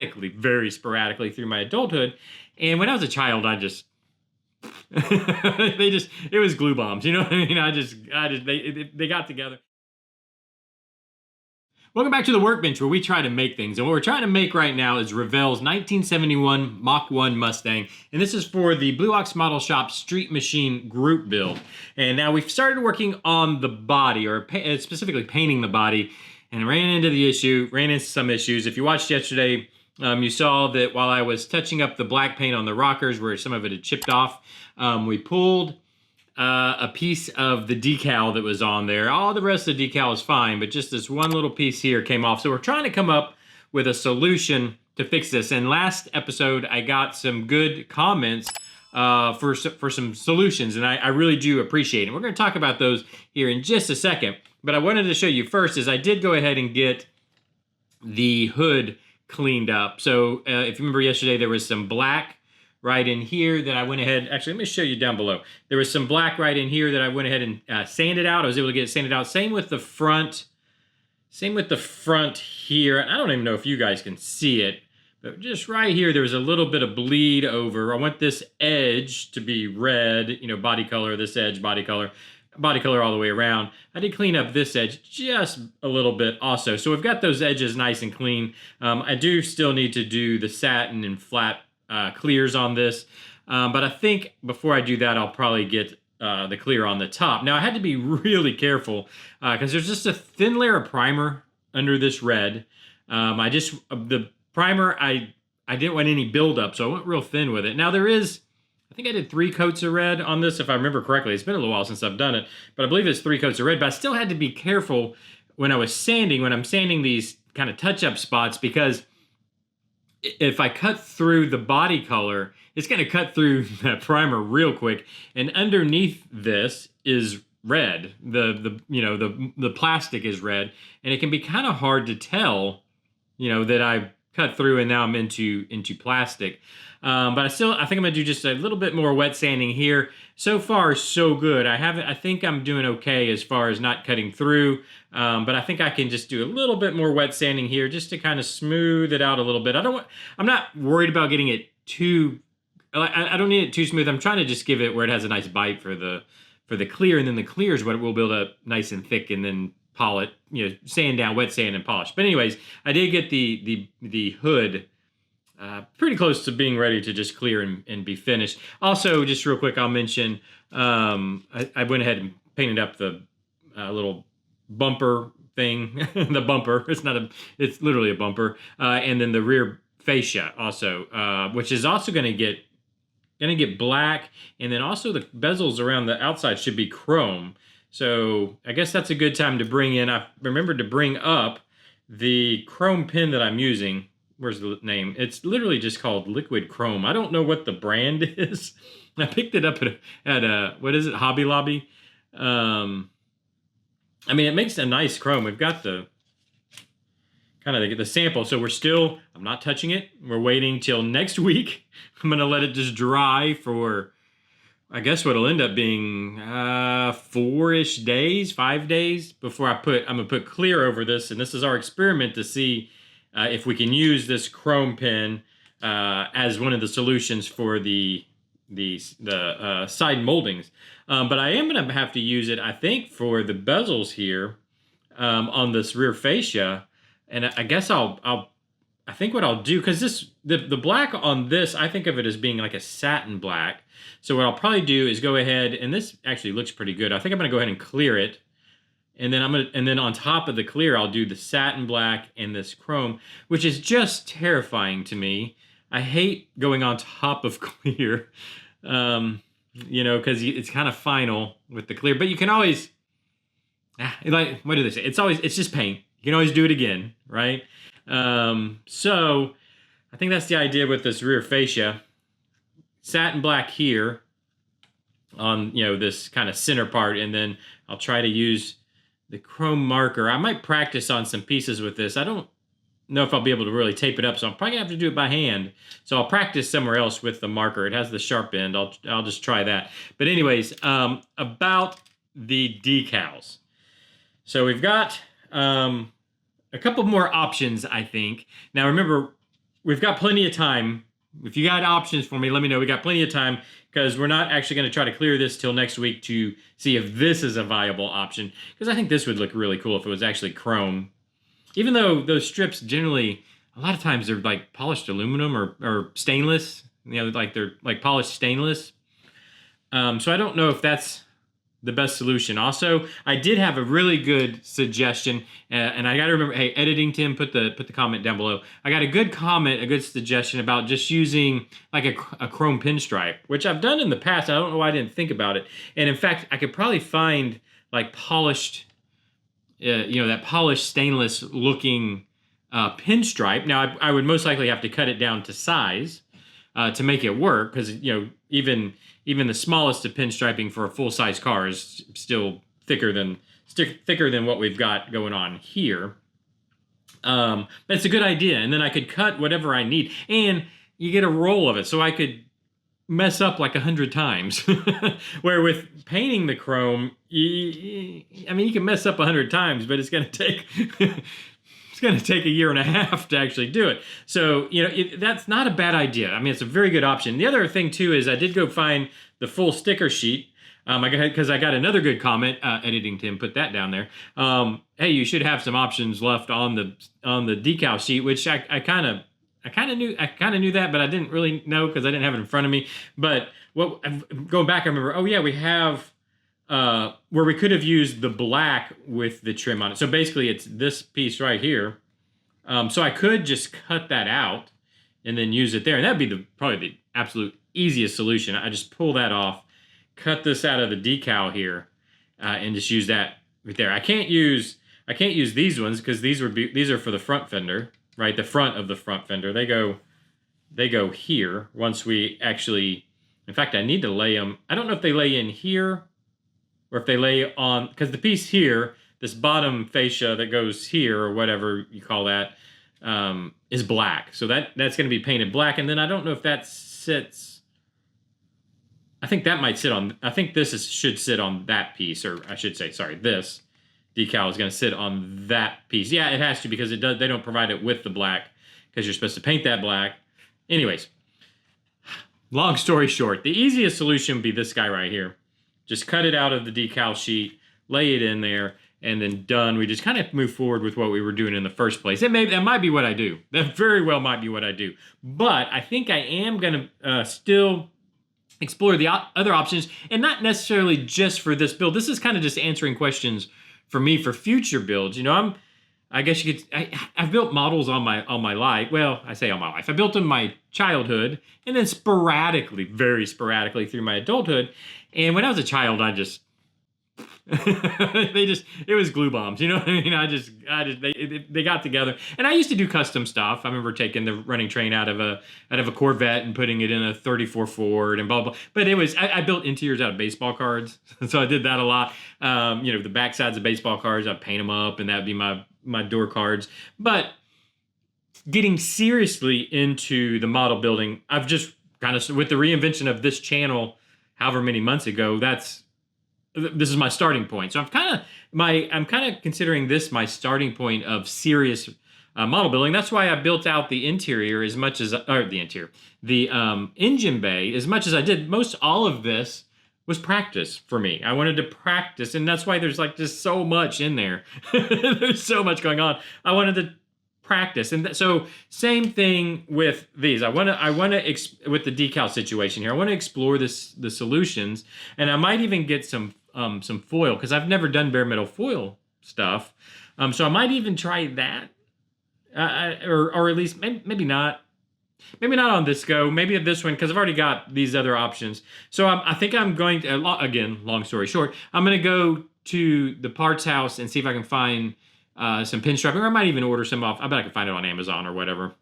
very sporadically through my adulthood. And when I was a child, I just it was glue bombs, you know what I mean? They got together. Welcome back to the workbench where we try to make things. And what we're trying to make right now is Revell's 1971 Mach 1 Mustang. And this is for the Blue Ox Model Shop Street Machine group build. And now we've started working on the body, or specifically painting the body, and ran into some issues. If you watched yesterday, you saw that while I was touching up the black paint on the rockers where some of it had chipped off, we pulled a piece of the decal that was on there. All the rest of the decal is fine, but just this one little piece here came off. So we're trying to come up with a solution to fix this. And last episode, I got some good comments for some solutions, and I really do appreciate it. We're going to talk about those here in just a second. But I wanted to show you first is I did go ahead and get the hood cleaned up. So if you remember yesterday, there was some black right in here that I went ahead, actually, let me show you down below. There was some black right in here that I went ahead and sanded out. I was able to get it sanded out. Same with the front here. I don't even know if you guys can see it, but just right here, there was a little bit of bleed over. I want this edge to be red, you know, body color, this edge, body color all the way around. I did clean up this edge just a little bit also. So we've got those edges nice and clean. I do still need to do the satin and flat clears on this, but I think before I do that, I'll probably get the clear on the top. Now I had to be really careful because there's just a thin layer of primer under this red. The primer, I didn't want any buildup, so I went real thin with it. Now there is, I think I did 3 coats of red on this, if I remember correctly. It's been a little while since I've done it, but I believe it's 3 coats of red, but I still had to be careful when I'm sanding these kind of touch-up spots, because if I cut through the body color, it's going to cut through that primer real quick. And underneath this is red. The plastic is red, and it can be kind of hard to tell, that I cut through and now I'm into plastic. But I think I'm going to do just a little bit more wet sanding here. So far, so good. I think I'm doing okay as far as not cutting through. But I think I can just do a little bit more wet sanding here just to kind of smooth it out a little bit. I'm not worried about getting it too, I don't need it too smooth. I'm trying to just give it where it has a nice bite for the clear, and then the clear is what it will build up nice and thick, and then polish it, sand down, wet sand and polish. But anyways, I did get the hood pretty close to being ready to just clear and be finished. Also, just real quick, I'll mention, I went ahead and painted up the little bumper thing. The bumper, it's literally a bumper. And then the rear fascia also, which is also going to get black. And then also the bezels around the outside should be chrome. So I guess that's a good time to bring in, I remembered to bring up the chrome pin that I'm using. Where's the name? It's literally just called Liquid Chrome. I don't know what the brand is. I picked it up at what is it, Hobby Lobby. It makes a nice chrome. We've got the kind of the sample. So I'm not touching it. We're waiting till next week. I'm going to let it just dry for, I guess what'll end up being 4-ish days, 5 days before I'm going to put clear over this. And this is our experiment to see if we can use this chrome pin as one of the solutions for the side moldings. But I am going to have to use it, I think, for the bezels here on this rear fascia. And I guess I think what I'll do, because the black on this, I think of it as being like a satin black. So what I'll probably do is go ahead, and this actually looks pretty good. I think I'm going to go ahead and clear it. And then on top of the clear, I'll do the satin black and this chrome, which is just terrifying to me. I hate going on top of clear, because it's kind of final with the clear. But you can always, what do they say? It's just paint. You can always do it again, right? So I think that's the idea with this rear fascia. Satin black here on, this kind of center part, and then I'll try to use the chrome marker. I might practice on some pieces with this. I don't know if I'll be able to really tape it up, so I'm probably gonna have to do it by hand. So I'll practice somewhere else with the marker. It has the sharp end. I'll just try that. But anyways, about the decals. So we've got a couple more options, I think. Now remember, we've got plenty of time. If you got options for me, let me know. We got plenty of time because we're not actually going to try to clear this till next week to see if this is a viable option. Because I think this would look really cool if it was actually chrome. Even though those strips generally, a lot of times they're like polished aluminum or stainless. You know, like they're like polished stainless. So I don't know if that's the best solution. Also, I did have a really good suggestion, and I got to remember. Hey, editing Tim, put the comment down below. I got a good comment, a good suggestion about just using like a chrome pinstripe, which I've done in the past. I don't know why I didn't think about it. And in fact, I could probably find like polished, that polished stainless looking pinstripe. Now, I would most likely have to cut it down to size to make it work, because even the smallest of pinstriping for a full-size car is still thicker than what we've got going on here. But it's a good idea, and then I could cut whatever I need, and you get a roll of it, so I could mess up like 100 times. Where with painting the chrome, you can mess up 100 times, but it's going to take it's going to take a year and a half to actually do it. So, that's not a bad idea. I mean, it's a very good option. The other thing, too, is I did go find the full sticker sheet. Because I got another good comment. Editing Tim, put that down there. Hey, you should have some options left on the decal sheet, which I kind of knew that, but I didn't really know because I didn't have it in front of me. But going back, I remember. Oh yeah, we have. Where we could have used the black with the trim on it. So basically it's this piece right here. So I could just cut that out and then use it there. And that'd be probably the absolute easiest solution. I just pull that off, cut this out of the decal here, and just use that right there. I can't use these ones because these are for the front fender, right? The front of the front fender. They go here once we actually, in fact, I need to lay them. I don't know if they lay in here, or if they lay on, because the piece here, this bottom fascia that goes here, or whatever you call that, is black. So that's going to be painted black. And then I don't know if that sits, I think that might sit on, I think this should sit on that piece, or I should say, sorry, this decal is going to sit on that piece. Yeah, it has to, because they don't provide it with the black, because you're supposed to paint that black. Anyways, long story short, the easiest solution would be this guy right here. Just cut it out of the decal sheet, lay it in there, and then done. We just kind of move forward with what we were doing in the first place. That might be what I do. That very well might be what I do. But I think I am going to still explore the other options, and not necessarily just for this build. This is kind of just answering questions for me for future builds. I guess you could. I've built models all my life. Well, I say all my life. I built them in my childhood, and then very sporadically through my adulthood. And when I was a child, I just it was glue bombs. You know what I mean? They got together, and I used to do custom stuff. I remember taking the running train out of a Corvette and putting it in a 34 Ford and blah blah. But I built interiors out of baseball cards, so I did that a lot. The back sides of baseball cards, I'd paint them up, and that'd be my door cards. But getting seriously into the model building, I've just kind of, with the reinvention of this channel, however many months ago, this is my starting point. So I'm kind of considering this my starting point of serious model building. That's why I built out the interior as much as, the engine bay as much as I did. Most all of this was practice for me. I wanted to practice, and that's why there's like just so much in there. There's so much going on. I wanted to practice, and so same thing with these. I want to with the decal situation here. I want to explore the solutions, and I might even get some foil, because I've never done bare metal foil stuff. So I might even try that, or at least maybe not. Maybe not on this go, maybe at this one, because I've already got these other options. So I think I'm going to, again, long story short, I'm going to go to the parts house and see if I can find some pinstriping, or I might even order some off. I bet I can find it on Amazon or whatever.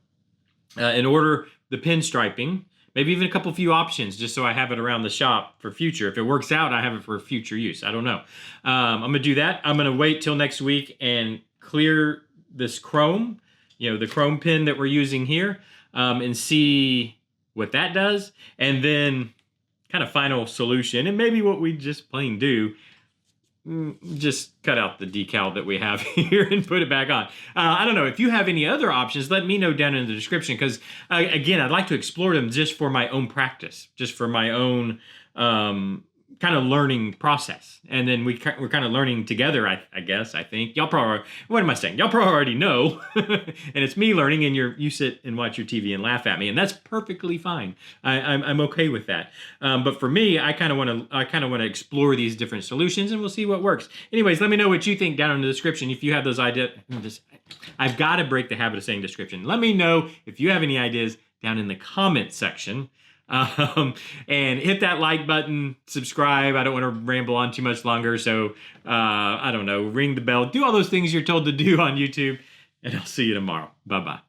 And order the pinstriping, maybe even a few options, just so I have it around the shop for future. If it works out, I have it for future use. I don't know. I'm going to do that. I'm going to wait till next week and clear this chrome, the chrome pin that we're using here. And see what that does, and then kind of final solution, and maybe what we just plain do, just cut out the decal that we have here and put it back on. I don't know. If you have any other options, let me know down in the description, because, again, I'd like to explore them just for my own practice, just for my own kind of learning process. And then we're kind of learning together, I guess, I think. Y'all probably, what am I saying? Y'all probably already know. And it's me learning, and you sit and watch your TV and laugh at me, and that's perfectly fine. I'm okay with that. But for me, I kind of want to explore these different solutions, and we'll see what works. Anyways, let me know what you think down in the description. If you have those ideas, I've got to break the habit of saying description. Let me know if you have any ideas down in the comment section. And hit that like button, subscribe. I don't want to ramble on too much longer, so I don't know, ring the bell, do all those things you're told to do on YouTube, and I'll see you tomorrow. Bye-bye.